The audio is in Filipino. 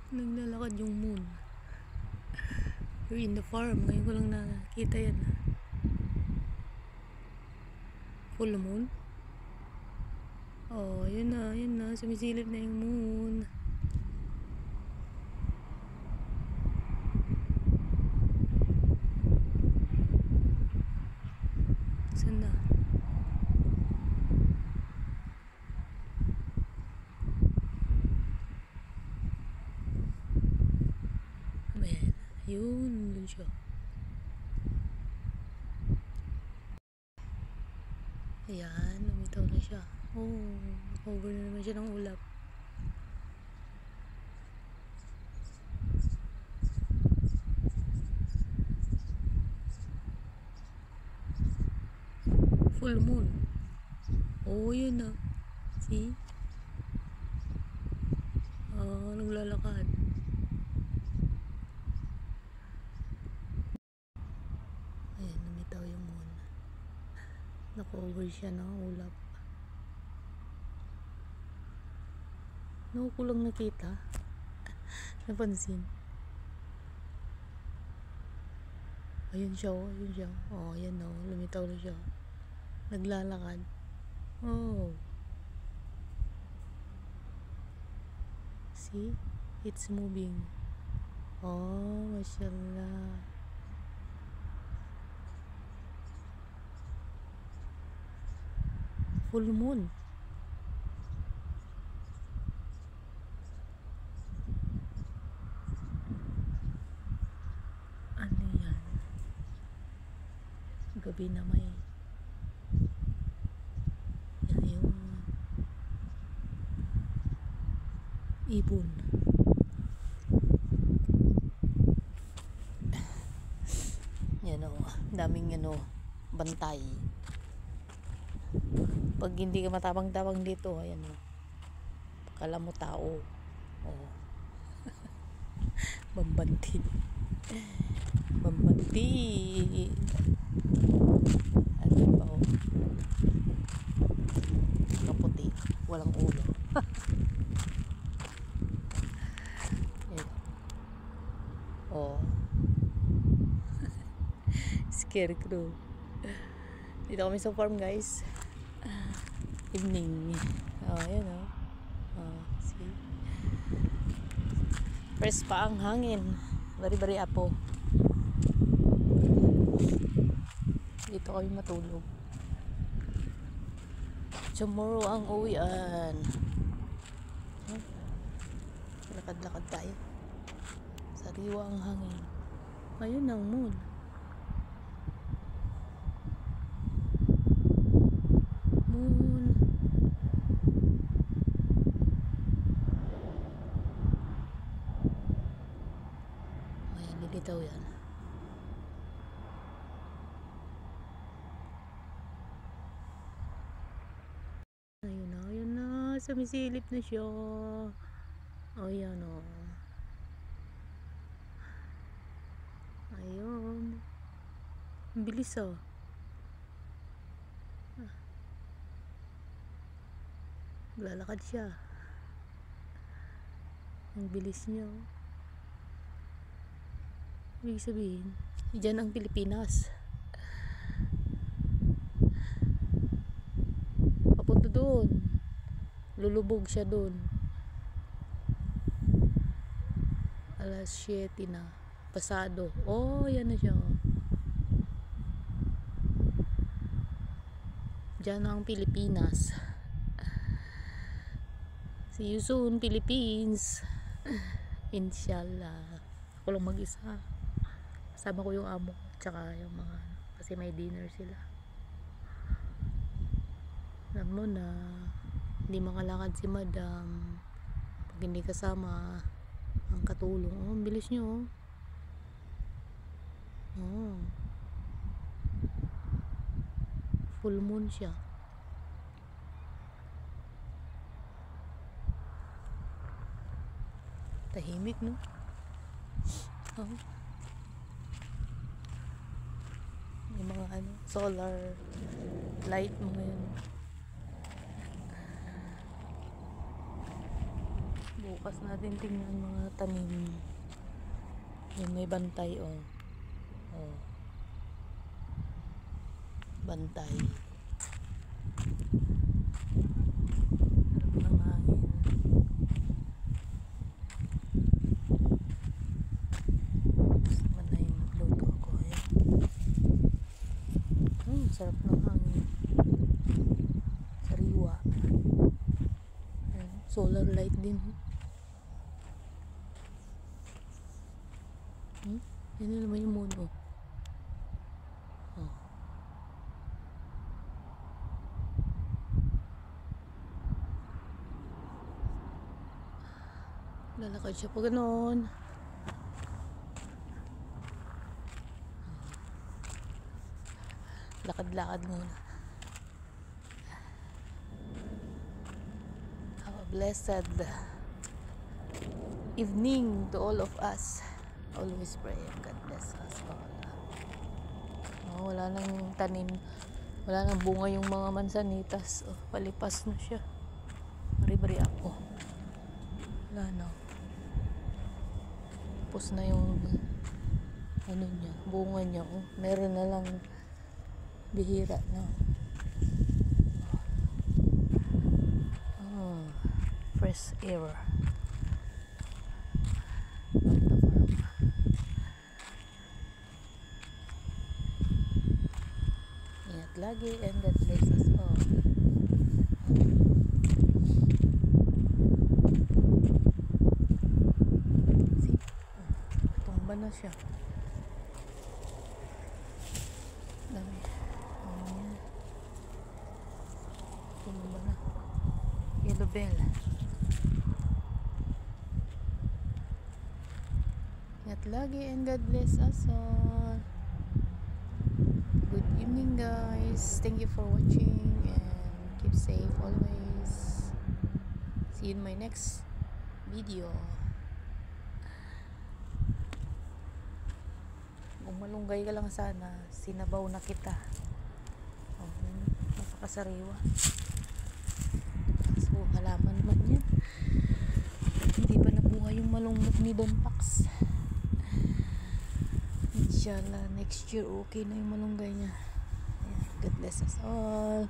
Naglalakad yung moon. You're in the farm. Ngayon ko lang nakita yan. Full moon? Oh, yun na. Sumisilip na yung moon. Saan na? Ayan. Yun, dun siya. Ayan, lumitaw na siya. Oh, cover na naman siya ng ulap. Full moon. Oh, yun na. See? Naglalakad. Ayan, lumitaw yung moon. Naka-over siya ng ulap. No, ko lang nakita. Napansin. Ayun siya, ayun siya. Oh, ayan o. Lumitaw na siya. Naglalakad. Oh. See? It's moving. Oh, mashallah. Full moon. Ano yan? Gabi na may yan yung ibon. Yan o, daming bantay. Pag hindi ka matabang-tabang dito, ayan o, kala mo tao. Oh. Bambanti. Bambanti. Ano ba o? Kaputi. Walang ulo. Ayan. Oh. Scarecrow. Dito kami sa farm, guys. Evening. Oh, ayan o. Oh, see? Fresh pa ang hangin. Bari-bari apo. Dito kami matulog. Tomorrow ang uwian. Lakad-lakad tayo. Sariwa ang hangin. Ayun ang moon. Moon. Ayan, nilitaw yan. Ayun na. Sumisilip na siya. Ayan o. Ayun. Ang bilis o. Lalakad siya. Ang bilis niya. Ibig sabihin, dyan ang Pilipinas. Papunta doon. Lulubog siya doon. Alas 7 na. Pasado. Oh, yan na siya. Dyan ang Pilipinas. See you soon, Philippines. Inshallah. Ako lang mag-isa. Kasama ko yung amo tsaka yung mga kasi may dinner sila. Alam mo na hindi makalakad si madam pag hindi kasama ang katulong. Oh, ang bilis nyo. Oh. Full moon siya. Tahimik, no? Oh. Yung mga solar light mo ngayon. Bukas natin tingnan mga tanim. Yung may bantay, oh. Oh. Bantay. Sarap ng hangin. Tapos naman na yung nagluto ako. Ayan. Sarap ng hangin. Sariwa. Ayan. Solar light din. Yan na naman yung moon, oh. Oh. Lalakad siya pa ganoon. Lakad-lakad muna. Have a blessed evening to all of us. Always pray and God bless us all. Oh, wala nang tanim, wala nang bunga yung mga mansanitas. Oh, palipas na siya. Bari-bari ako. Wala na. Tapos na yung ano niya, bunga niya. Oh, meron na lang bihira na. Oh, fresh air. Ingat lagi and God bless us all. See? Tumba na siya. Dami. Tumba na. Yellow bell. Ingat lagi and God bless us all. Good evening, guys. Thank you for watching and keep safe always. See you in my next video. Kung malunggay ka lang sana, sinabaw na kita. Oh, napakasariwa. So, halaman man yan. Hindi pa nabuhay yung malunggay ni Don Pax. Inshallah, next year okay na yung malunggay niya. Ayan, God bless us all.